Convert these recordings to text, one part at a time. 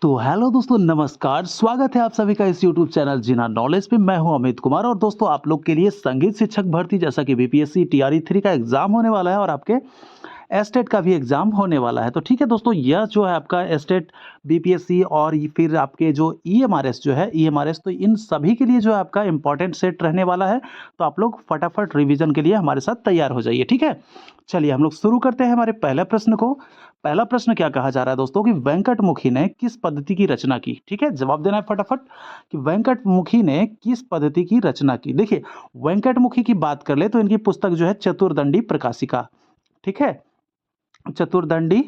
तो हेलो दोस्तों, नमस्कार। स्वागत है आप सभी का इस यूट्यूब चैनल जीना नॉलेज पे। मैं हूं अमित कुमार और दोस्तों आप लोग के लिए संगीत शिक्षक भर्ती जैसा कि बीपीएससी टीआरई 3 का एग्जाम होने वाला है और आपके एस्टेट का भी एग्जाम होने वाला है। तो ठीक है दोस्तों, यह जो है आपका एस्टेट, बीपीएससी और फिर आपके जो ईएमआरएस जो है ईएमआरएस, तो इन सभी के लिए जो है आपका इंपॉर्टेंट सेट रहने वाला है। तो आप लोग फटाफट रिवीजन के लिए हमारे साथ तैयार हो जाइए। ठीक है, चलिए हम लोग शुरू करते हैं हमारे पहले प्रश्न को। पहला प्रश्न क्या कहा जा रहा है दोस्तों कि वेंकटमुखी ने किस पद्धति की रचना की। ठीक है, जवाब देना है फटाफट कि वेंकटमुखी ने किस पद्धति की रचना की। देखिए, वेंकटमुखी की बात कर ले तो इनकी पुस्तक जो है चतुर्दंडी प्रकाशिका। ठीक है, चतुर्दंडी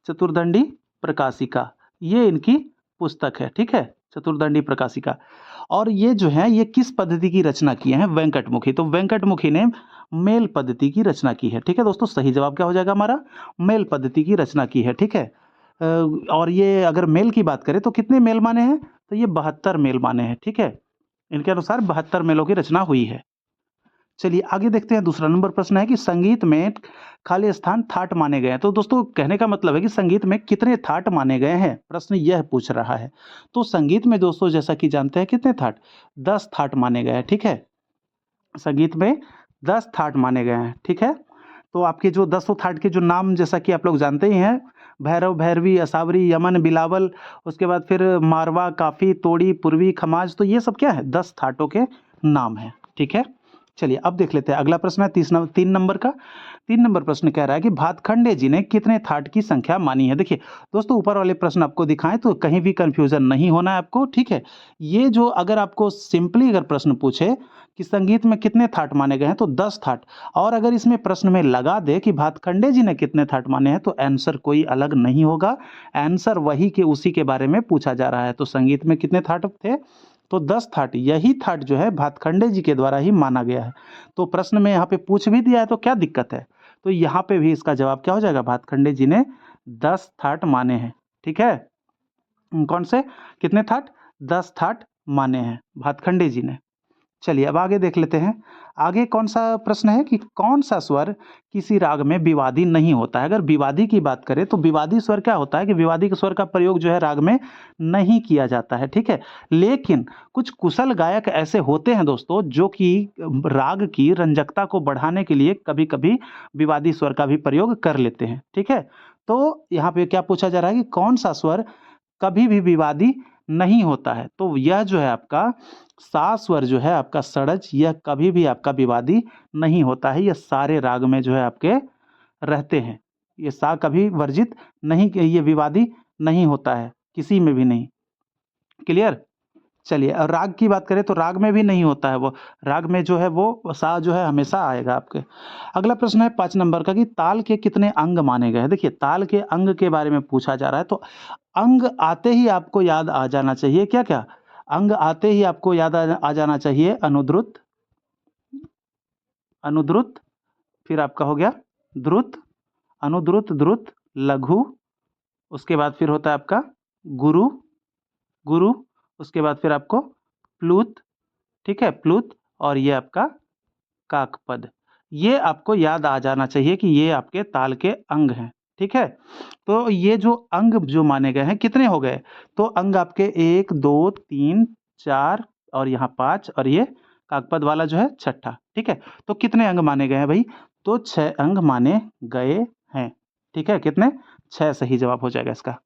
चतुर्दंडी प्रकाशिका, ये इनकी पुस्तक है। ठीक है, चतुर्दंडी प्रकाशिका। और ये जो है ये किस पद्धति की रचना किए हैं वेंकटमुखी, तो वेंकटमुखी ने मेल पद्धति की रचना की है। ठीक है दोस्तों, सही जवाब क्या हो जाएगा हमारा, मेल पद्धति की रचना की है। ठीक है, और ये अगर मेल की बात करें तो कितने मेल माने हैं, तो ये 72 मेल माने हैं। ठीक है, इनके अनुसार 72 मेलों की रचना हुई है। चलिए आगे देखते हैं। दूसरा नंबर प्रश्न है कि संगीत में खाली स्थान थाट माने गए हैं। तो दोस्तों कहने का मतलब है कि संगीत में कितने थाट माने गए हैं, प्रश्न यह पूछ रहा है। तो संगीत में दोस्तों जैसा कि जानते हैं कितने थाट, 10 थाट माने गए हैं। ठीक है, संगीत में 10 थाट माने गए हैं। ठीक है, तो आपके जो 10 थाट के जो नाम जैसा कि आप लोग जानते ही हैं, भैरव, भैरवी, असावरी, यमन, बिलावल, उसके बाद फिर मारवा, काफी, तोड़ी, पूर्वी, खमाज, तो ये सब क्या है, 10 थाटों के नाम है। ठीक है, चलिए अब देख लेते हैं अगला प्रश्न है 3 नंबर का। 3 नंबर प्रश्न कह रहा है कि भातखंडे जी ने कितने थाट की संख्या मानी है। देखिए दोस्तों, ऊपर वाले प्रश्न आपको दिखाएं तो कहीं भी कंफ्यूजन नहीं होना है आपको। ठीक है, ये जो अगर आपको सिंपली अगर प्रश्न पूछे कि संगीत में कितने थाट माने गए हैं तो 10 थाट, और अगर इसमें प्रश्न में लगा दे कि भातखंडे जी ने कितने थाट माने हैं तो आंसर कोई अलग नहीं होगा, आंसर वही के उसी के बारे में पूछा जा रहा है। तो संगीत में कितने थाट थे, तो 10 थाट, यही थाट जो है भातखंडे जी के द्वारा ही माना गया है। तो प्रश्न में यहाँ पे पूछ भी दिया है तो क्या दिक्कत है, तो यहाँ पे भी इसका जवाब क्या हो जाएगा, भातखंडे जी ने 10 थाट माने हैं। ठीक है, कौन से कितने थाट, 10 थाट माने हैं भातखंडे जी ने। चलिए अब आगे देख लेते हैं। आगे कौन सा प्रश्न है कि कौन सा स्वर किसी राग में विवादी नहीं होता है। अगर विवादी की बात करें तो विवादी स्वर क्या होता है कि विवादी के स्वर का प्रयोग जो है राग में नहीं किया जाता है। ठीक है, लेकिन कुछ कुशल गायक ऐसे होते हैं दोस्तों जो कि राग की रंजकता को बढ़ाने के लिए कभी कभी विवादी स्वर का भी प्रयोग कर लेते हैं। ठीक है, तो यहाँ पे क्या पूछा जा रहा है कि कौन सा स्वर कभी भी विवादी नहीं होता है, तो यह जो है आपका सा स्वर जो है आपका षडज, यह कभी भी आपका विवादी नहीं होता है। यह सारे राग में जो है आपके रहते हैं, ये सा कभी वर्जित नहीं, ये विवादी नहीं होता है किसी में भी नहीं। क्लियर। चलिए, और राग की बात करें तो राग में भी नहीं होता है, वो राग में जो है वो सा जो है हमेशा आएगा आपके। अगला प्रश्न है 5 नंबर का कि ताल के कितने अंग माने गए हैं। देखिए ताल के अंग के बारे में पूछा जा रहा है, तो अंग आते ही आपको याद आ जाना चाहिए, क्या क्या, अंग आते ही आपको याद आ जाना चाहिए अनुद्रुत, अनुद्रुत, फिर आपका हो गया द्रुत, अनुद्रुत, द्रुत, लघु, उसके बाद फिर होता है आपका गुरु, गुरु, उसके बाद फिर आपको प्लूत। ठीक है, प्लूत, और ये आपका काकपद। ये आपको याद आ जाना चाहिए कि ये आपके ताल के अंग हैं। ठीक है, तो ये जो अंग जो माने गए हैं कितने हो गए, तो अंग आपके 1 2 3 4 और यहाँ 5, और ये काकपद वाला जो है छठा। ठीक है, तो कितने अंग माने गए हैं भाई, तो 6 अंग माने गए हैं। ठीक है, कितने, 6 सही जवाब हो जाएगा इसका।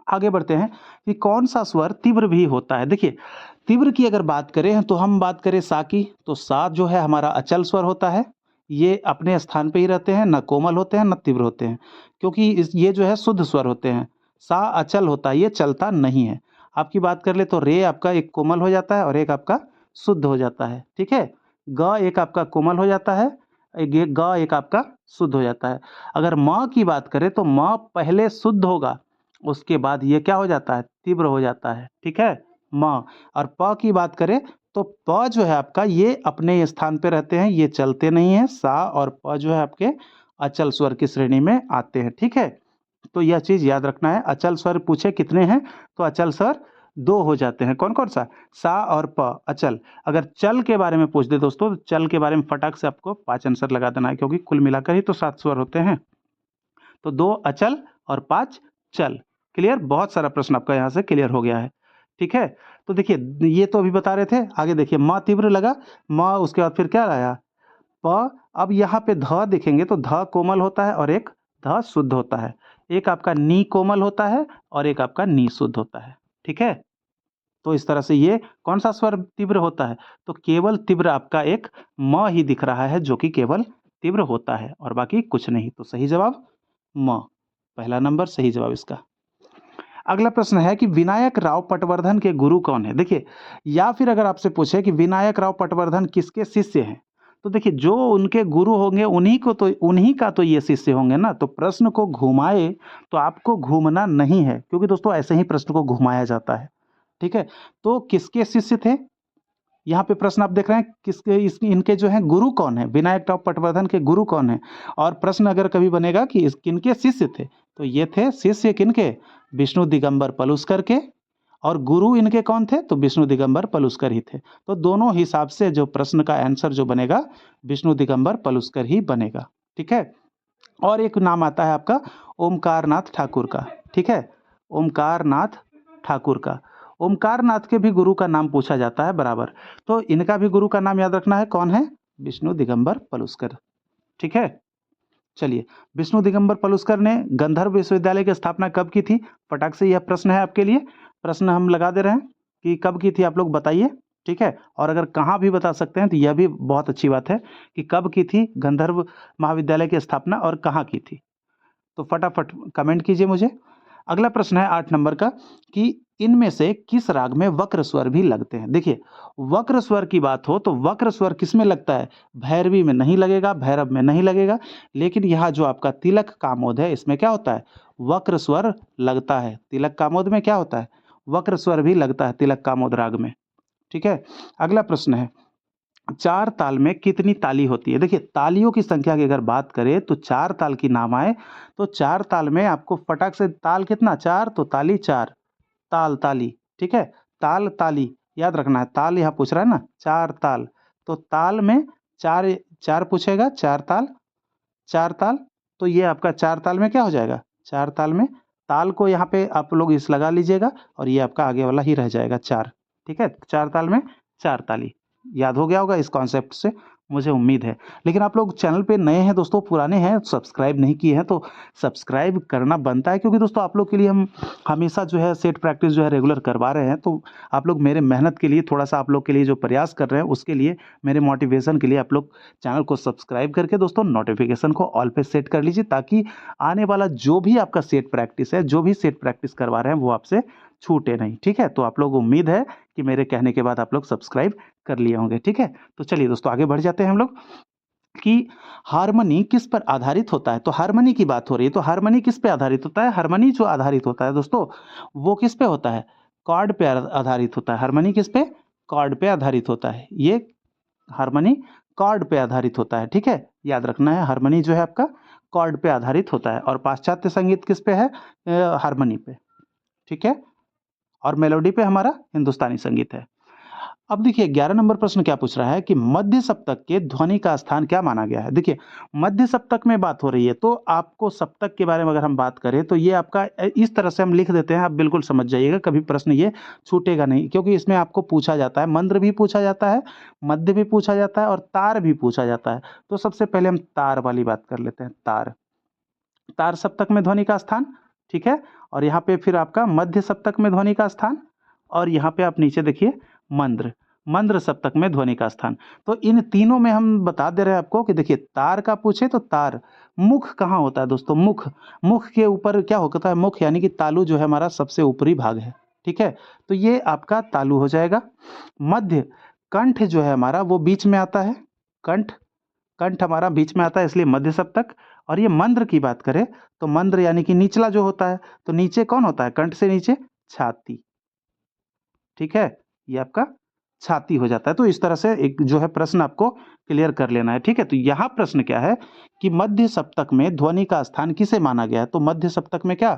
आगे बढ़ते हैं कि कौन सा स्वर तीव्र भी होता है। देखिए तीव्र की अगर बात करें तो हम बात करें सा की, तो सा जो है हमारा अचल स्वर होता है, ये अपने स्थान पे ही रहते हैं, न कोमल होते हैं न तीव्र होते हैं, क्योंकि ये जो है शुद्ध स्वर होते हैं। सा अचल होता है, ये चलता नहीं है। आपकी बात कर ले तो रे आपका एक कोमल हो जाता है और एक आपका शुद्ध हो जाता है। ठीक है, ग एक आपका कोमल हो जाता है, ग एक आपका शुद्ध हो जाता है। अगर म की बात करें तो म पहले शुद्ध होगा, उसके बाद ये क्या हो जाता है, तीव्र हो जाता है। ठीक है, म। और प की बात करें तो प जो है आपका ये अपने स्थान पे रहते हैं, ये चलते नहीं है। सा और प जो है आपके अचल स्वर की श्रेणी में आते हैं। ठीक है, तो यह चीज याद रखना है। अचल स्वर पूछे कितने हैं, तो अचल स्वर 2 हो जाते हैं। कौन कौन सा, सा और प अचल। अगर चल के बारे में पूछ दे दोस्तों, तो चल के बारे में फटाक से आपको 5 आंसर लगा देना है, क्योंकि कुल मिलाकर ही तो 7 स्वर होते हैं। तो 2 अचल और 5 चल। क्लियर, बहुत सारा प्रश्न आपका यहाँ से क्लियर हो गया है। ठीक है, तो देखिए ये तो अभी बता रहे थे, आगे देखिए म तीव्र लगा, म उसके बाद फिर क्या आया प। अब यहाँ पे ध देखेंगे तो ध कोमल होता है और एक ध शुद्ध होता है, एक आपका नी कोमल होता है और एक आपका नी शुद्ध होता है। ठीक है, तो इस तरह से ये कौन सा स्वर तीव्र होता है, तो केवल तीव्र आपका एक म ही दिख रहा है जो कि केवल तीव्र होता है और बाकी कुछ नहीं। तो सही जवाब म, पहला नंबर सही जवाब इसका। अगला प्रश्न है कि विनायक राव पटवर्धन के गुरु कौन है। देखिए, या फिर अगर आपसे पूछे कि विनायक राव पटवर्धन किसके शिष्य हैं, तो देखिए जो उनके गुरु होंगे उन्हीं का तो ये शिष्य होंगे ना। तो प्रश्न को घुमाए तो आपको घूमना नहीं है, क्योंकि दोस्तों ऐसे ही प्रश्न को घुमाया जाता है। ठीक है, तो किसके शिष्य थे, यहाँ पे प्रश्न आप देख रहे हैं किसके, इनके जो है गुरु कौन है, विनायक राव पटवर्धन के गुरु कौन है। और प्रश्न अगर कभी बनेगा कि किनके शिष्य थे, तो ये थे शिष्य किनके, विष्णु दिगंबर पलुस्कर के। और गुरु इनके कौन थे, तो विष्णु दिगंबर पलुस्कर ही थे। तो दोनों हिसाब से जो प्रश्न का आंसर जो बनेगा विष्णु दिगंबर पलुस्कर ही बनेगा। ठीक है, और एक नाम आता है आपका ओमकार नाथ ठाकुर का। ठीक है, ओमकार नाथ ठाकुर का, ओमकार नाथ के भी गुरु का नाम पूछा जाता है बराबर। तो इनका भी गुरु का नाम याद रखना है, कौन है, विष्णु दिगंबर पलुस्कर। ठीक है, चलिए, विष्णु दिगंबर पलुस्कर ने गंधर्व विश्वविद्यालय की स्थापना कब की थी, फटाक से यह प्रश्न है आपके लिए, प्रश्न हम लगा दे रहे हैं कि कब की थी, आप लोग बताइए। ठीक है, और अगर कहाँ भी बता सकते हैं तो यह भी बहुत अच्छी बात है कि कब की थी गंधर्व महाविद्यालय की स्थापना और कहाँ की थी। तो फटाफट कमेंट कीजिए मुझे। अगला प्रश्न है 8 नंबर का कि इनमें से किस राग में वक्र स्वर भी लगते हैं। देखिए, वक्र स्वर की बात हो तो वक्र स्वर किस में लगता है, भैरवी में नहीं लगेगा, भैरव में नहीं लगेगा, लेकिन यहाँ जो आपका तिलक कामोद है इसमें क्या होता है, वक्र स्वर लगता है। तिलक कामोद में क्या होता है, वक्र स्वर भी लगता है तिलक कामोद राग में। ठीक है, अगला प्रश्न है, चार ताल में कितनी ताली होती है। देखिए, तालियों की संख्या की अगर बात करें तो चार ताल की नाम आए तो चार ताल में आपको फटाक से ताल कितना, चार, तो ताली चार, ताल ताली। ठीक है, ताल ताली याद रखना है, ताल यहाँ पूछ रहा है ना, चार ताल, तो ताल में चार, चार पूछेगा, चार ताल, चार ताल। तो ये आपका चार ताल में क्या हो जाएगा, चार ताल में ताल को यहाँ पे आप लोग इस लगा लीजिएगा और ये आपका आगे वाला ही रह जाएगा चार। ठीक है, चार ताल में चार ताली, याद हो गया होगा इस कॉन्सेप्ट से, मुझे उम्मीद है। लेकिन आप लोग चैनल पे नए हैं दोस्तों, पुराने हैं, सब्सक्राइब नहीं किए हैं तो सब्सक्राइब करना बनता है, क्योंकि दोस्तों आप लोग के लिए हम हमेशा जो है सेट प्रैक्टिस जो है रेगुलर करवा रहे हैं। तो आप लोग मेरे मेहनत के लिए, थोड़ा सा आप लोग के लिए जो प्रयास कर रहे हैं उसके लिए, मेरे मोटिवेशन के लिए आप लोग चैनल को सब्सक्राइब करके दोस्तों नोटिफिकेशन को ऑल पे सेट कर लीजिए, ताकि आने वाला जो भी आपका सेट प्रैक्टिस है, जो भी सेट प्रैक्टिस करवा रहे हैं वो आपसे छूटे नहीं। ठीक है, तो आप लोग उम्मीद है कि मेरे कहने के बाद आप लोग सब्सक्राइब कर लिए होंगे। ठीक है, तो चलिए दोस्तों आगे बढ़ जाते हैं हम लोग कि हार्मनी किस पर आधारित होता है। तो हार्मनी की बात हो रही है, तो हार्मनी किस पे आधारित होता है, हार्मनी जो आधारित होता है दोस्तों वो किस पे होता है, कॉर्ड पे आधारित होता है। हार्मनी किस पे, कॉर्ड पे आधारित होता है, ये हार्मनी कॉर्ड पे आधारित होता है। ठीक है, याद रखना है, हार्मनी जो है आपका कॉर्ड पे आधारित होता है। और पाश्चात्य संगीत किस पे है, हार्मनी पे। ठीक है, और मेलोडी पे हमारा हिंदुस्तानी संगीत है। अब देखिए 11 नंबर प्रश्न क्या पूछ रहा है कि मध्य सप्तक के ध्वनि का स्थान क्या माना गया है। देखिए, मध्य सप्तक में बात हो रही है, तो आपको सप्तक के बारे में अगर हम बात करें तो ये आपका इस तरह से हम लिख देते हैं, आप बिल्कुल समझ जाइएगा, कभी प्रश्न ये छूटेगा नहीं, क्योंकि इसमें आपको पूछा जाता है, मंद्र भी पूछा जाता है, मध्य भी पूछा जाता है और तार भी पूछा जाता है। तो सबसे पहले हम तार वाली बात कर लेते हैं, तार, तार सप्तक में ध्वनि का स्थान। ठीक है, और यहाँ पे फिर आपका मध्य सप्तक में ध्वनि का स्थान, और यहाँ पे आप नीचे देखिए मंद्र, मंद्र सप्तक में ध्वनि का स्थान। तो इन तीनों में हम बता दे रहे हैं आपको कि देखिए, तार का पूछे तो तार, मुख कहाँ होता है दोस्तों, मुख, मुख के ऊपर क्या होता है, मुख यानी कि तालु जो है हमारा सबसे ऊपरी भाग है। ठीक है, तो ये आपका तालु हो जाएगा। मध्य, कंठ जो है हमारा वो बीच में आता है, कंठ, कंठ हमारा बीच में आता है, इसलिए मध्य सप्तक। और ये मंद्र की बात करें तो मंद्र यानी कि निचला जो होता है, तो नीचे कौन होता है, कंठ से नीचे छाती। ठीक है, ये आपका छाती हो जाता है। तो इस तरह से एक जो है प्रश्न आपको क्लियर कर लेना है। ठीक है, तो यहाँ प्रश्न क्या है कि मध्य सप्तक में ध्वनि का स्थान किसे माना गया है। तो मध्य सप्तक में क्या,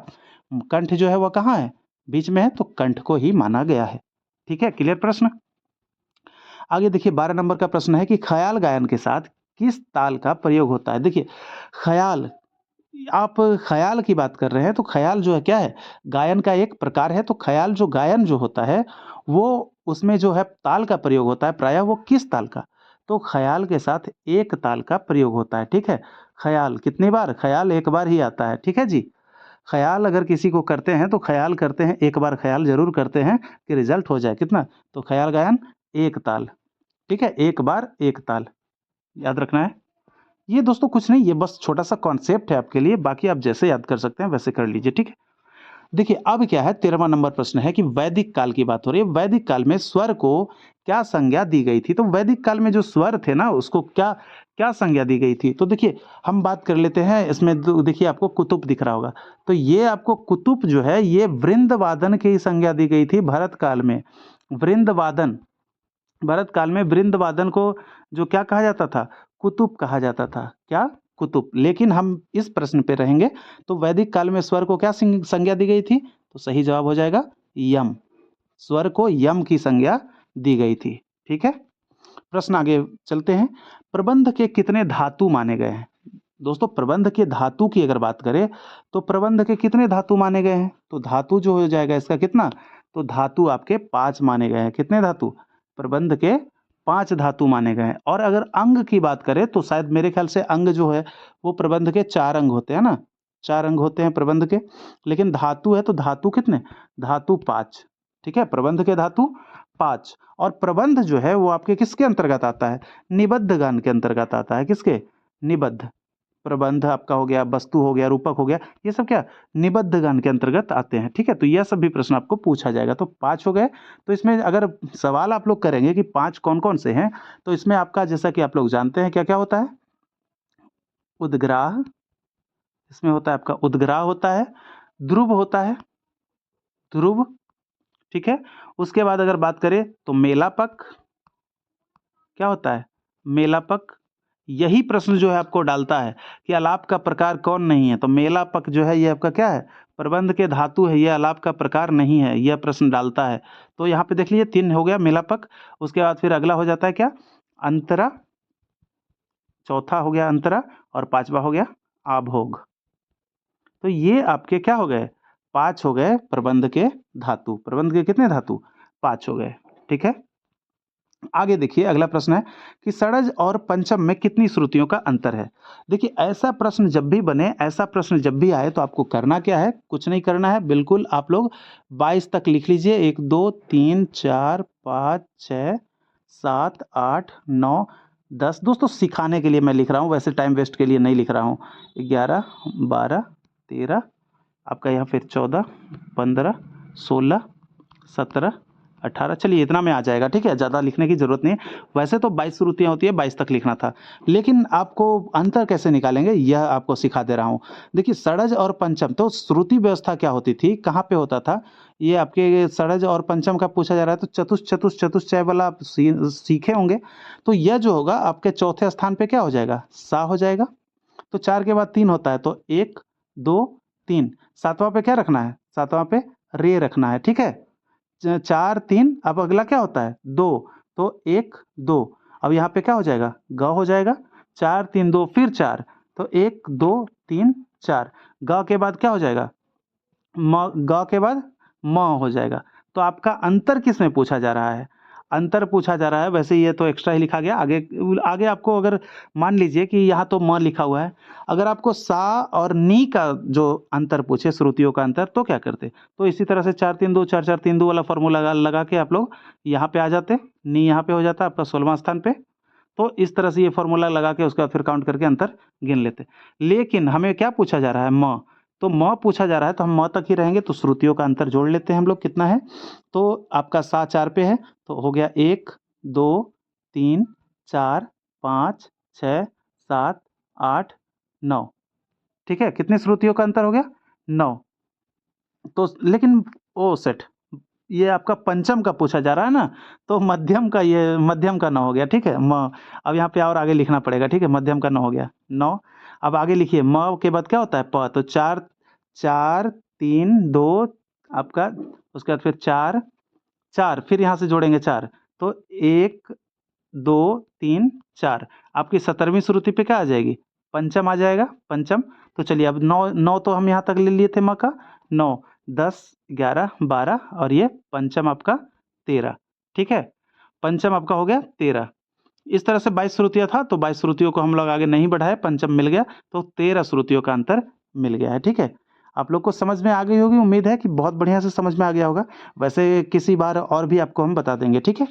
कंठ जो है वह कहाँ है, बीच में है, तो कंठ को ही माना गया है। ठीक है, क्लियर प्रश्न। आगे देखिए 12 नंबर का प्रश्न है कि ख्याल गायन के साथ किस ताल का प्रयोग होता है। देखिए, ख्याल आप ख़याल की बात कर रहे हैं, तो ख़याल जो है क्या है? गायन का एक प्रकार है, तो ख़याल जो गायन जो होता है, वो उसमें जो है ताल का प्रयोग होता है, प्रायः वो किस ताल का? तो ख़याल के साथ एक ताल का प्रयोग होता है, ठीक है? ख़याल कितनी बार? ख़याल एक बार ही आता है, ठीक है जी? ख़याल अगर किसी को करते हैं, तो ख़याल करते हैं, एक बार ख़याल ज़रूर करते हैं कि रिज़ल्ट हो जाए, कितना? तो ख़याल गायन एक ताल, ठीक है? एक बार एक ताल, याद रखना है। ये दोस्तों कुछ नहीं, ये बस छोटा-सा कॉन्सेप्ट है आपके लिए, बाकी आप जैसे याद कर सकते हैं वैसे कर लीजिए, ठीक है? देखिए अब क्या है 13वां नंबर प्रश्न है कि वैदिक काल की बात हो रही है। वैदिक काल में स्वर को क्या संज्ञा दी गई थी? तो वैदिक काल में जो स्वर थे ना उसको क्या क्या संज्ञा दी गई थी? तो देखिए हम बात कर लेते हैं इसमें देखिए आपको कुतुब दिख रहा होगा। तो ये आपको कुतुब जो है ये वृंद वादन की संज्ञा दी गई थी भरत काल में। वृंद वादन भरत काल में वृंद वादन को जो क्या कहा जाता था? कुतुब कहा जाता था। क्या? कुतुब। लेकिन हम इस प्रश्न पे रहेंगे, तो वैदिक काल में स्वर को क्या संज्ञा दी गई थी? तो सही जवाब हो जाएगा यम। स्वर को यम की संज्ञा दी गई थी। ठीक है? प्रश्न आगे चलते हैं। प्रबंध के कितने धातु माने गए हैं? दोस्तों प्रबंध के धातु की अगर बात करें, तो प्रबंध के कितने धातु माने गए हैं? तो धातु जो हो जाएगा इसका कितना? तो धातु आपके 5 माने गए हैं। कितने धातु? प्रबंध के 5 धातु माने गए हैं। और अगर अंग की बात करें, तो शायद मेरे ख्याल से अंग जो है, वो प्रबंध के 4 अंग होते हैं ना? 4 अंग होते हैं प्रबंध के। लेकिन धातु है तो धातु कितने? धातु 5। ठीक है? प्रबंध के धातु 5। और प्रबंध जो है वो आपके किसके अंतर्गत आता है? निबद्ध गान के अंतर्गत आता है। किसके? निबद्ध। प्रबंध आपका हो गया, वस्तु हो गया, रूपक हो गया, ये सब क्या निबद्ध गान के अंतर्गत आते हैं। ठीक है? तो यह सब भी प्रश्न आपको पूछा जाएगा। तो 5 हो गए। तो इसमें अगर सवाल आप लोग करेंगे कि 5 कौन-कौन से हैं, तो इसमें आपका जैसा कि आप लोग जानते हैं क्या-क्या होता है? उद्ग्राह, इसमें होता है आपका उद्ग्राह होता है, ध्रुव होता है, ध्रुव, ठीक है? उसके बाद अगर बात करें तो मेलापक, क्या होता है? मेलापक। यही प्रश्न जो है आपको डालता है कि अलाप का प्रकार कौन नहीं है? तो मेलापक जो है ये आपका क्या है? प्रबंध के धातु है, ये अलाप का प्रकार नहीं है, यह प्रश्न डालता है। तो यहाँ पे देख लीजिए 3 हो गया मेलापक, उसके बाद फिर अगला हो जाता है क्या? अंतरा, चौथा हो गया अंतरा और 5वां हो गया आभोग। तो ये आपके क्या हो गए? 5 हो गए प्रबंध के धातु। प्रबंध के कितने धातु? 5 हो गए। ठीक है? आगे देखिए अगला प्रश्न है कि षडज और पंचम में कितनी श्रुतियों का अंतर है? देखिए ऐसा प्रश्न जब भी बने, ऐसा प्रश्न जब भी आए तो आपको करना क्या है? कुछ नहीं करना है, बिल्कुल आप लोग 22 तक लिख लीजिए। 1 2 3 4 5 6 7 8 9 10। दोस्तों सिखाने के लिए मैं लिख रहा हूँ, वैसे टाइम वेस्ट के लिए नहीं लिख रहा हूँ। 11 12 13 आपका यहाँ फिर 14 15 16 17 18, चलिए इतना में आ जाएगा। ठीक है? ज़्यादा लिखने की ज़रूरत नहीं है। वैसे तो 22 श्रुतियाँ होती है, 22 तक लिखना था। लेकिन आपको अंतर कैसे निकालेंगे यह आपको सिखा दे रहा हूँ। देखिए षडज और पंचम, तो श्रुति व्यवस्था क्या होती थी? कहाँ पे होता था? ये आपके षडज और पंचम का पूछा जा रहा है, तो चतुश्चय वाला आप सीखे होंगे। तो यह जो होगा आपके चौथे स्थान पे क्या हो जाएगा? सा हो जाएगा। तो 4 के बाद 3 होता है, तो 1 2 3। 7वां पे क्या रखना है? 7वां पे रे रखना है। ठीक है? 4 3, अब अगला क्या होता है? 2, तो 1 2। अब यहाँ पे क्या हो जाएगा? ग हो जाएगा। 4 3 2 फिर 4, तो 1 2 3 4। ग के बाद क्या हो जाएगा? म। ग के बाद म हो जाएगा। तो आपका अंतर किसमें पूछा जा रहा है? अंतर पूछा जा रहा है। वैसे ये तो एक्स्ट्रा ही लिखा गया। आगे आगे आपको अगर मान लीजिए कि यहाँ तो म लिखा हुआ है, अगर आपको सा और नी का जो अंतर पूछे, श्रुतियों का अंतर, तो क्या करते? तो इसी तरह से 4 3 2 4 4 3 2 वाला फॉर्मूला लगा के आप लोग यहाँ पे आ जाते। नी यहाँ पे हो जाता आपका 16वां स्थान पे। तो इस तरह से ये फॉर्मूला लगा के उसका फिर काउंट करके अंतर गिन लेते। लेकिन हमें क्या पूछा जा रहा है? म। तो म पूछा जा रहा है, तो हम म तक ही रहेंगे। तो श्रुतियों का अंतर जोड़ लेते हैं हम लोग, कितना है? तो आपका सा 4 पे है, तो हो गया 1 2 3 4 5 6 7 8 9। ठीक है? कितनी श्रुतियों का अंतर हो गया? 9। तो लेकिन ओ सेट, ये आपका पंचम का पूछा जा रहा है ना, तो मध्यम का, ये मध्यम का 9 हो गया। ठीक है? म। अब यहाँ पे और आगे लिखना पड़ेगा। ठीक है? मध्यम का 9 हो गया, 9। अब आगे लिखिए म के बाद क्या होता है? प। तो 4 4 3 2 आपका, उसके बाद फिर 4 4, फिर यहाँ से जोड़ेंगे 4, तो 1 2 3 4। आपकी 17वीं श्रुति पे क्या आ जाएगी? पंचम आ जाएगा, पंचम। तो चलिए अब 9 9 तो हम यहाँ तक ले लिए थे म का, 9 10 11 12 और ये पंचम आपका 13, ठीक है। पंचम आपका हो गया 13। इस तरह से 22 श्रुतियाँ था, तो 22 श्रुतियों को हम लोग आगे नहीं बढ़ाए, पंचम मिल गया, तो 13 श्रुतियों का अंतर मिल गया है, ठीक है। आप लोग को समझ में आ गई होगी, उम्मीद है कि बहुत बढ़िया से समझ में आ गया होगा। वैसे किसी बार और भी आपको हम बता देंगे, ठीक है।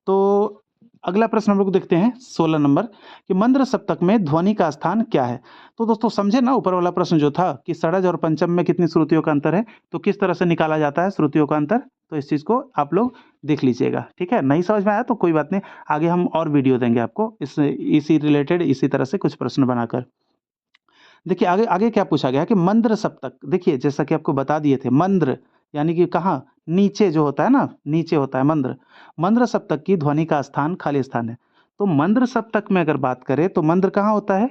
तो अगला प्रश्न हम लोग देखते हैं 16 नंबर कि मंद्र सप्तक में ध्वनि का स्थान क्या है। तो दोस्तों समझे ना ऊपर वाला प्रश्न जो था कि षडज और पंचम में कितनी श्रुतियों का अंतर है, तो किस तरह से निकाला जाता है श्रुतियों का अंतर, तो इस चीज़ को आप लोग देख लीजिएगा, ठीक है। नहीं समझ में आया तो कोई बात नहीं, आगे हम और वीडियो देंगे आपको इसी रिलेटेड इसी तरह से कुछ प्रश्न बनाकर। देखिए आगे आगे क्या पूछा गया कि मंद्र सप्तक, देखिए जैसा कि आपको बता दिए थे, मंद्र यानी कि कहाँ, नीचे जो होता है ना, नीचे होता है मंद्र। मंद्र सप्तक की ध्वनि का स्थान खाली स्थान है। तो मंद्र सप्तक में अगर बात करें तो मंद्र कहाँ होता है,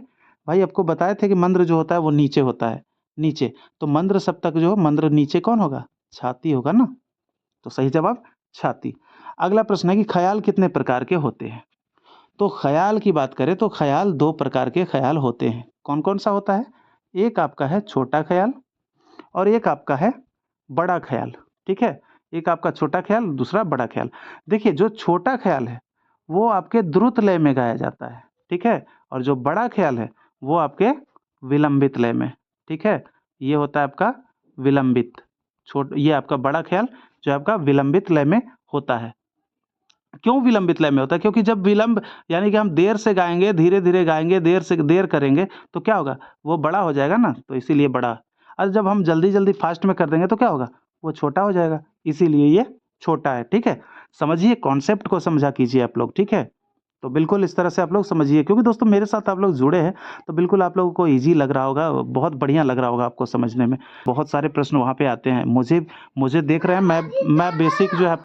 भाई आपको बताए थे कि मंद्र जो होता है वो नीचे होता है, नीचे। तो मंद्र सप्तक जो मंद्र नीचे कौन होगा, छाती होगा ना, तो सही जवाब छाती। अगला प्रश्न है कि ख्याल कितने प्रकार के होते हैं। तो ख्याल की बात करें तो ख्याल दो प्रकार के ख्याल होते हैं। कौन कौन सा होता है, एक आपका है छोटा ख्याल और एक आपका है बड़ा ख्याल, ठीक है। एक आपका छोटा ख्याल, दूसरा बड़ा ख्याल। देखिए जो छोटा ख्याल है वो आपके द्रुत लय में गाया जाता है, ठीक है, और जो बड़ा ख्याल है वो आपके विलंबित लय में, ठीक है। ये होता है आपका विलंबित, ये आपका बड़ा ख्याल जो आपका विलंबित लय में होता है। क्यों विलंबित लय में होता है, क्योंकि जब विलंब यानी कि हम देर से गाएंगे, धीरे धीरे गाएंगे, देर से देर करेंगे तो क्या होगा, वो बड़ा हो जाएगा ना, तो इसीलिए बड़ा। और जब हम जल्दी जल्दी फास्ट में कर देंगे तो क्या होगा, वो छोटा हो जाएगा, इसीलिए ये छोटा है, ठीक है। समझिए, कॉन्सेप्ट को समझा कीजिए आप लोग, ठीक है। तो बिल्कुल इस तरह से आप लोग समझिए, क्योंकि दोस्तों मेरे साथ आप लोग जुड़े हैं तो बिल्कुल आप लोगों को ईजी लग रहा होगा, बहुत बढ़िया लग रहा होगा आपको समझने में। बहुत सारे प्रश्न वहाँ पे आते हैं, मुझे मुझे देख रहे हैं, मैं बेसिक जो है,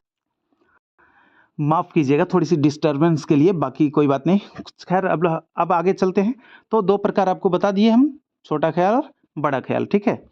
माफ़ कीजिएगा थोड़ी सी डिस्टरबेंस के लिए, बाकी कोई बात नहीं। खैर अब आगे चलते हैं। तो दो प्रकार आपको बता दिए हम, छोटा ख्याल और बड़ा ख्याल, ठीक है।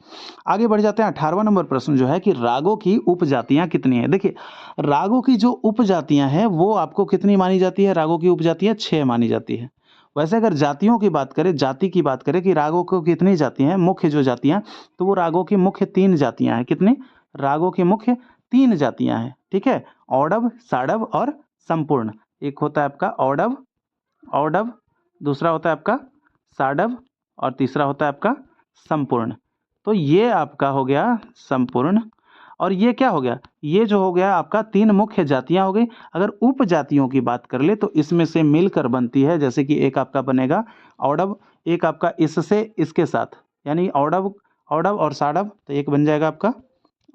आगे बढ़ जाते हैं। 18वां नंबर प्रश्न जो है कि रागों की उपजातियां कितनी है। देखिए रागों की जो उपजातियां हैं वो आपको कितनी मानी जाती है, रागों की उपजातियां 6 मानी जाती है। वैसे अगर जातियों की बात करें, जाति की बात करें कि रागों को कितनी जातियां हैं, मुख्य जो जातियां, तो वो रागों की मुख्य 3 जातियां हैं। कितनी, रागों की मुख्य 3 जातियां हैं, ठीक है। औडव, साडव और संपूर्ण। एक होता है आपका औडव, औडव, दूसरा होता है आपका साडव और तीसरा होता है आपका संपूर्ण। तो ये आपका हो गया संपूर्ण, और ये क्या हो गया, ये जो हो गया आपका 3 मुख्य जातियां हो गई। अगर उपजातियों की बात कर ले तो इसमें से मिलकर बनती है, जैसे कि एक आपका बनेगा औडव, एक आपका इससे इसके साथ, यानी औडव, औडव और साडव, तो एक बन जाएगा आपका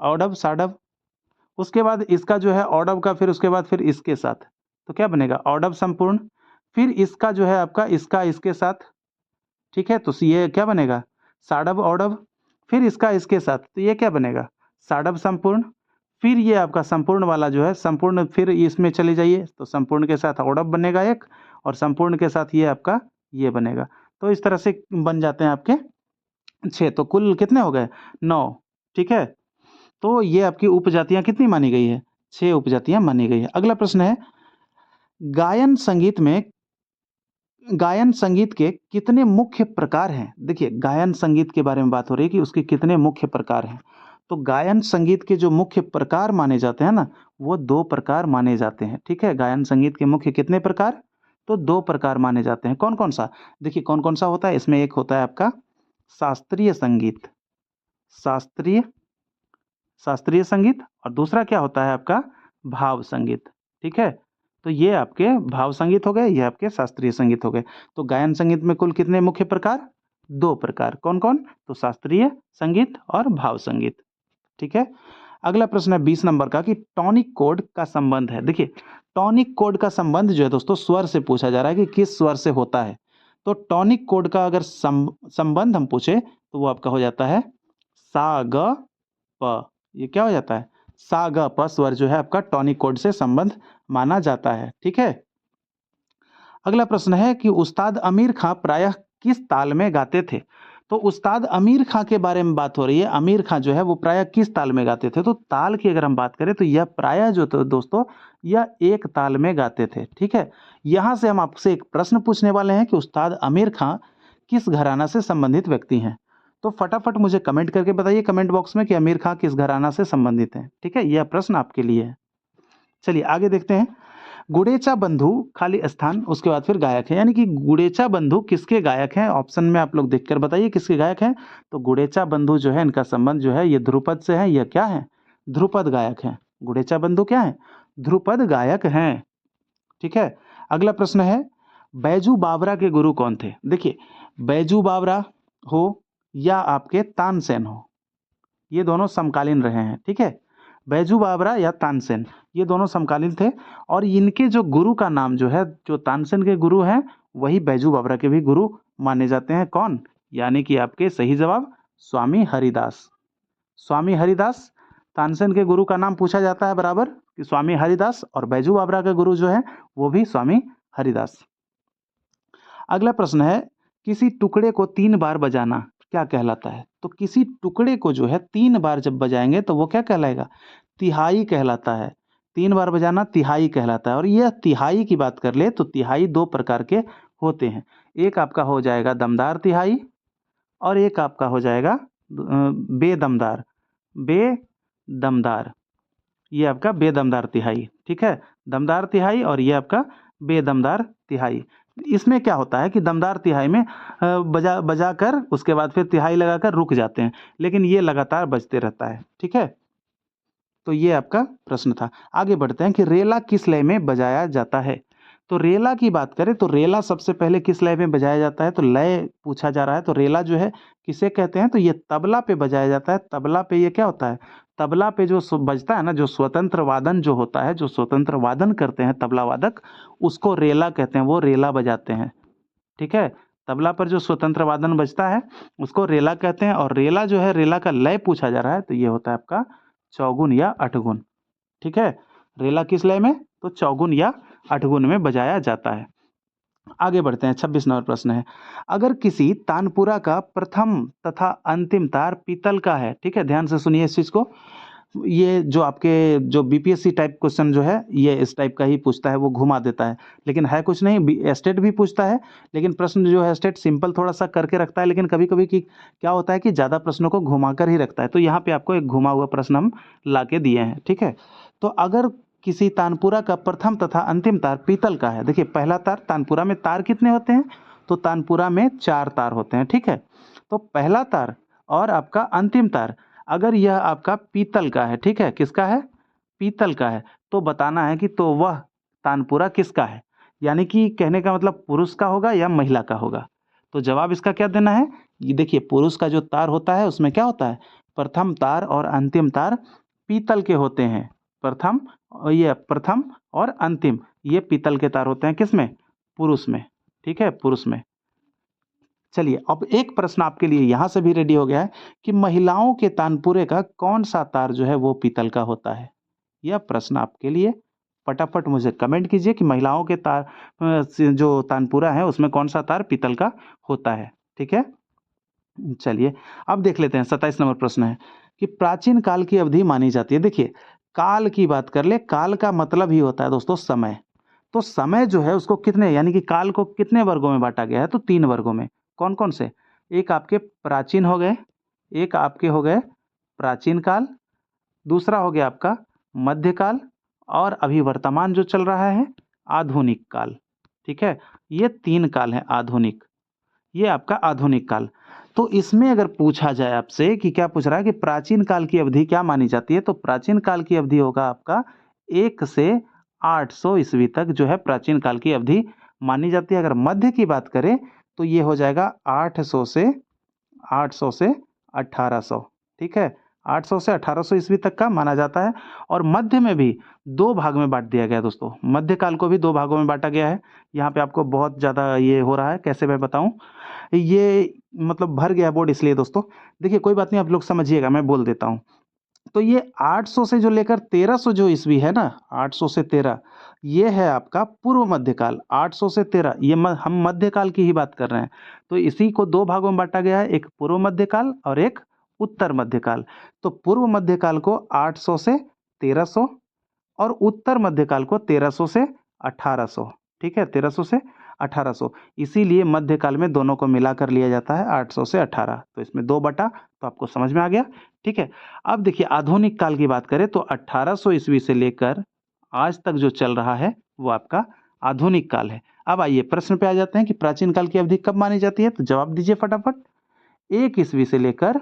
औडव साडव। उसके बाद इसका जो है औडव का, फिर उसके बाद फिर इसके साथ, तो क्या बनेगा औडव संपूर्ण। फिर इसका जो है आपका इसका इसके साथ, ठीक है, तो ये क्या बनेगा साडव औडव। फिर इसका इसके साथ, तो ये क्या बनेगा साडव संपूर्ण। फिर ये आपका संपूर्ण वाला जो है संपूर्ण, फिर इसमें चले जाइए तो संपूर्ण के साथ औडव बनेगा एक, और संपूर्ण के साथ ये आपका ये बनेगा। तो इस तरह से बन जाते हैं आपके 6, तो कुल कितने हो गए 9, ठीक है। तो ये आपकी उपजातियां कितनी मानी गई है, 6 उपजातियां मानी गई है। अगला प्रश्न है गायन संगीत में, गायन संगीत के कितने मुख्य प्रकार हैं। देखिए गायन संगीत के बारे में बात हो रही है कि उसके कितने मुख्य प्रकार हैं। तो गायन संगीत के जो मुख्य प्रकार माने जाते हैं ना, वो 2 प्रकार माने जाते हैं, ठीक है। गायन संगीत के मुख्य कितने प्रकार, तो 2 प्रकार माने जाते हैं। कौन कौन सा, देखिए कौन कौन सा होता है इसमें, एक होता है आपका शास्त्रीय संगीत, शास्त्रीय शास्त्रीय संगीत, और दूसरा क्या होता है आपका भाव संगीत, ठीक है। तो ये आपके भाव संगीत हो गए, ये आपके शास्त्रीय संगीत हो गए। तो गायन संगीत में कुल कितने मुख्य प्रकार, 2 प्रकार। कौन कौन, तो शास्त्रीय संगीत और भाव संगीत, ठीक है। अगला प्रश्न है 20 नंबर का कि टॉनिक कोड का संबंध है। देखिए टॉनिक कोड का संबंध जो है दोस्तों स्वर से पूछा जा रहा है कि किस स्वर से होता है। तो टॉनिक कोड का अगर संबंध हम पूछे तो वो आपका हो जाता है सा ग प। ये क्या हो जाता है, सा ग प स्वर जो है आपका टॉनिक कोड से संबंध माना जाता है, ठीक है। अगला प्रश्न है कि उस्ताद आमिर खां प्रायः किस ताल में गाते थे। तो उस्ताद आमिर खां के बारे में बात हो रही है। आमिर खां जो है वो प्रायः किस ताल में गाते थे। तो ताल की अगर हम बात करें तो यह प्रायः जो तो दोस्तों यह एक ताल में गाते थे, ठीक है। यहां से हम आपसे एक प्रश्न पूछने वाले हैं कि उस्ताद आमिर खां किस घराना से संबंधित व्यक्ति हैं? तो फटाफट मुझे कमेंट करके बताइए कमेंट बॉक्स में कि आमिर खान किस घराना से संबंधित हैं। ठीक है, यह प्रश्न आपके लिए है। चलिए आगे देखते हैं। गुडेचा बंधु खाली स्थान, उसके बाद फिर गायक है, यानी कि गुडेचा बंधु किसके गायक हैं? ऑप्शन में आप लोग देखकर बताइए किसके गायक हैं। तो गुडेचा बंधु जो है, इनका संबंध जो है ये ध्रुपद से है। यह क्या है? ध्रुपद गायक हैं। गुडेचा बंधु क्या है? ध्रुपद गायक हैं। ठीक है, अगला प्रश्न है, बैजू बावरा के गुरु कौन थे? देखिए, बैजू बावरा हो या आपके तानसेन हो, ये दोनों समकालीन रहे हैं। ठीक है, बैजू बावरा या तानसेन, ये दोनों समकालीन थे। और इनके जो गुरु का नाम जो है, जो तानसेन के गुरु हैं, वही बैजू बावरा के भी गुरु माने जाते हैं। कौन? यानी कि आपके सही जवाब स्वामी हरिदास। स्वामी हरिदास, तानसेन के गुरु का नाम पूछा जाता है बराबर कि स्वामी हरिदास, और बैजू बावरा के गुरु जो है वो भी स्वामी हरिदास। अगला प्रश्न है, किसी टुकड़े को 3 बार बजाना क्या कहलाता है? तो किसी टुकड़े को जो है 3 बार जब बजाएंगे तो वो क्या कहलाएगा? तिहाई कहलाता है। 3 बार बजाना तिहाई कहलाता है। और यह तिहाई की बात कर ले तो तिहाई 2 प्रकार के होते हैं। एक आपका हो जाएगा दमदार तिहाई, और एक आपका हो जाएगा बेदमदार। बेदमदार, ये आपका बेदमदार तिहाई। ठीक है, दमदार तिहाई और ये आपका बेदमदार तिहाई। इसमें क्या होता है कि दमदार तिहाई में बजा कर उसके बाद फिर तिहाई लगाकर रुक जाते हैं, लेकिन ये लगातार बजते रहता है। ठीक है, तो ये आपका प्रश्न था। आगे बढ़ते हैं कि रेला किस लय में बजाया जाता है? तो रेला की बात करें तो रेला सबसे पहले किस लय में बजाया जाता है? तो लय पूछा जा रहा है, तो रेला जो है किसे कहते हैं? तो ये तबला पे बजाया जाता है। तबला पे ये क्या होता है? तबला पे जो बजता है ना, जो स्वतंत्र वादन जो होता है, जो स्वतंत्र वादन करते हैं तबला वादक, उसको रेला कहते हैं। वो रेला बजाते हैं। ठीक है, तबला पर जो स्वतंत्र वादन बजता है उसको रेला कहते हैं। और रेला जो है, रेला का लय पूछा जा रहा है, तो ये होता है आपका चौगुन या अठगुन। ठीक है, रेला किस लय में? तो चौगुन या अठगुन में बजाया जाता है। आगे बढ़ते हैं, 26 नंबर प्रश्न है, अगर किसी तानपुरा का प्रथम तथा अंतिम तार पीतल का है, ठीक है, ध्यान से सुनिए इस चीज को। ये जो आपके जो बीपीएससी टाइप क्वेश्चन जो है, ये इस टाइप का ही पूछता है, वो घुमा देता है, लेकिन है कुछ नहीं। स्टेट भी पूछता है, लेकिन प्रश्न जो है स्टेट सिंपल थोड़ा सा करके रखता है, लेकिन कभी कभी की क्या होता है कि ज़्यादा प्रश्नों को घुमा कर ही रखता है। तो यहाँ पे आपको एक घुमा हुआ प्रश्न हम ला के दिए हैं। ठीक है, तो अगर किसी तानपुरा का प्रथम तथा अंतिम तार पीतल का है, देखिए पहला तार, तानपुरा में तार कितने होते हैं? तो तानपुरा में 4 तार होते हैं। ठीक है, तो पहला तार और आपका अंतिम तार अगर यह आपका पीतल का है, ठीक है, किसका है? पीतल का है, तो बताना है कि तो वह तानपुरा किसका है, यानी कि कहने का मतलब पुरुष का होगा या महिला का होगा। तो जवाब इसका क्या देना है? ये देखिए, पुरुष का जो तार होता है उसमें क्या होता है? प्रथम तार और अंतिम तार पीतल के होते हैं। प्रथम, और ये प्रथम और अंतिम, ये पीतल के तार होते हैं किसमें? पुरुष में। ठीक है, पुरुष में। चलिए, अब एक प्रश्न आपके लिए यहाँ से भी रेडी हो गया है कि महिलाओं के तानपुरे का कौन सा तार जो है वो पीतल का होता है? यह प्रश्न आपके लिए, फटाफट मुझे कमेंट कीजिए कि महिलाओं के तार जो तानपुरा है उसमें कौन सा तार पीतल का होता है। ठीक है, चलिए अब देख लेते हैं। 27 नंबर प्रश्न है कि प्राचीन काल की अवधि मानी जाती है। देखिए, काल की बात कर ले, काल का मतलब ही होता है दोस्तों समय। तो समय जो है उसको कितने, यानी कि काल को कितने वर्गों में बांटा गया है? तो 3 वर्गों में। कौन कौन से? एक आपके प्राचीन हो गए, एक आपके हो गए प्राचीन काल, दूसरा हो गया आपका मध्यकाल, और अभी वर्तमान जो चल रहा है आधुनिक काल। ठीक है, ये 3 काल है आधुनिक, ये आपका आधुनिक काल। तो इसमें अगर पूछा जाए आपसे कि क्या पूछ रहा है कि प्राचीन काल की अवधि क्या मानी जाती है, तो प्राचीन काल की अवधि होगा आपका 1 से 800 ईस्वी तक जो है प्राचीन काल की अवधि मानी जाती है। अगर मध्य की बात करें तो ये हो जाएगा 800 से 1800। ठीक है, 800 से 1800 ईस्वी तक का माना जाता है। और मध्य में भी 2 भाग में बांट दिया गया दोस्तों, मध्यकाल को भी 2 भागों में बांटा गया है। यहाँ पे आपको बहुत ज़्यादा ये हो रहा है, कैसे मैं बताऊँ, ये मतलब भर गया बोर्ड, इसलिए दोस्तों देखिए कोई बात नहीं, आप लोग समझिएगा, मैं बोल देता हूँ। तो ये 800 से जो लेकर 1300 जो ईस्वी है ना, 800 से 13, ये है आपका पूर्व मध्यकाल। 800 से 13 ये हम मध्यकाल की ही बात कर रहे हैं। तो इसी को 2 भागों में बांटा गया है, एक पूर्व मध्यकाल और एक उत्तर मध्यकाल। तो पूर्व मध्यकाल को 800 से 1300 और उत्तर मध्यकाल को 1300 से 1800। ठीक है, 1300 से 1800, इसीलिए मध्यकाल में दोनों को मिलाकर लिया जाता है 800 से 18, तो इसमें 2 बटा, तो आपको समझ में आ गया। ठीक है, अब देखिए आधुनिक काल की बात करें तो 1800 ईस्वी से लेकर आज तक जो चल रहा है वो आपका आधुनिक काल है। अब आइए प्रश्न पे आ जाते हैं कि प्राचीन काल की अवधि कब मानी जाती है, तो जवाब दीजिए फटाफट। 1 ईस्वी से लेकर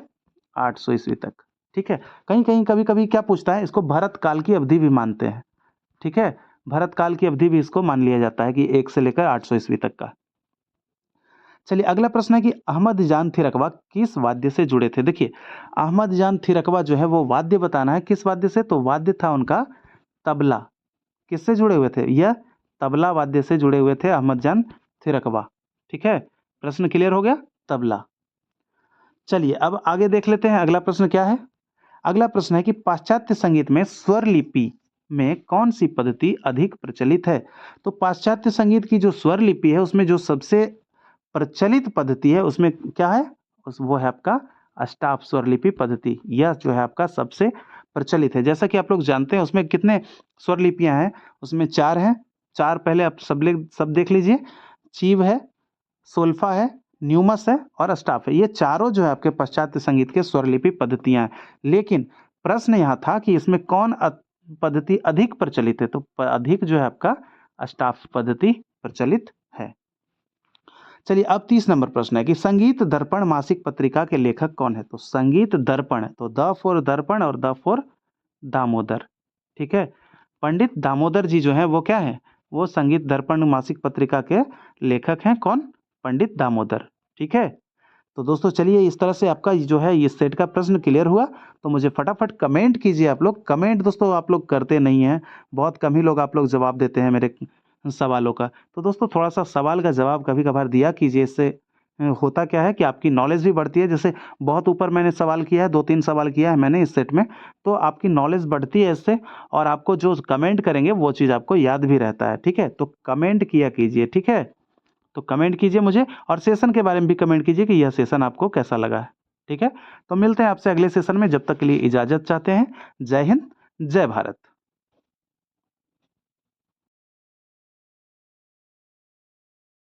800 ईस्वी तक। ठीक है, कहीं कहीं कभी कभी क्या पूछता है, इसको भरत काल की अवधि भी मानते हैं। ठीक है, भरत काल की अवधि भी इसको मान लिया जाता है कि 1 से लेकर 800 ईस्वी तक का। चलिए अगला प्रश्न है कि अहमद जान थिरकवा किस वाद्य से जुड़े थे। देखिए अहमद जान थिरकवा जो है वो वाद्य बताना है, किस वाद्य से, तो वाद्य था उनका तबला। किससे जुड़े हुए थे, यह तबला वाद्य से जुड़े हुए थे अहमद जान थिरकवा। ठीक है, प्रश्न क्लियर हो गया, तबला। चलिए अब आगे देख लेते हैं अगला प्रश्न क्या है। अगला प्रश्न है कि पाश्चात्य संगीत में स्वर लिपि में कौन सी पद्धति अधिक प्रचलित है। तो पाश्चात्य संगीत की जो स्वर लिपि है उसमें जो सबसे प्रचलित पद्धति है उसमें क्या है, वो है आपका अष्टाप स्वर लिपि पद्धति। यह जो है आपका सबसे प्रचलित है। जैसा कि आप लोग जानते हैं उसमें कितने स्वर लिपियां हैं, उसमें 4 हैं। 4 पहले आप सब देख लीजिए, चीव है, सोल्फा है, न्यूमस है और अष्टाप है। ये चारों जो है आपके पाश्चात्य संगीत के स्वरलिपि पद्धतियां हैं। लेकिन प्रश्न यहाँ था कि इसमें कौन पद्धति अधिक प्रचलित है, तो अधिक जो है आपका अष्टाप पद्धति प्रचलित है। चलिए अब 30 नंबर प्रश्न है कि संगीत दर्पण मासिक पत्रिका के लेखक कौन है। तो संगीत दर्पण, तो द फॉर दर्पण और द फॉर दामोदर। ठीक है, पंडित दामोदर जी जो है वो क्या है, वो संगीत दर्पण मासिक पत्रिका के लेखक हैं। कौन, पंडित दामोदर। ठीक है, तो दोस्तों चलिए इस तरह से आपका जो है ये सेट का प्रश्न क्लियर हुआ। तो मुझे फटाफट कमेंट कीजिए आप लोग। कमेंट दोस्तों आप लोग करते नहीं हैं, बहुत कम ही लोग आप लोग जवाब देते हैं मेरे सवालों का। तो दोस्तों थोड़ा सा सवाल का जवाब कभी कभार दिया कीजिए, इससे होता क्या है कि आपकी नॉलेज भी बढ़ती है। जैसे बहुत ऊपर मैंने सवाल किया है, 2-3 सवाल किया है मैंने इस सेट में, तो आपकी नॉलेज बढ़ती है इससे, और आपको जो कमेंट करेंगे वो चीज़ आपको याद भी रहता है। ठीक है, तो कमेंट किया कीजिए। ठीक है, तो कमेंट कीजिए मुझे, और सेशन के बारे में भी कमेंट कीजिए कि यह सेशन आपको कैसा लगा है। ठीक है, तो मिलते हैं आपसे अगले सेशन में, जब तक के लिए इजाज़त चाहते हैं। जय हिंद, जय भारत।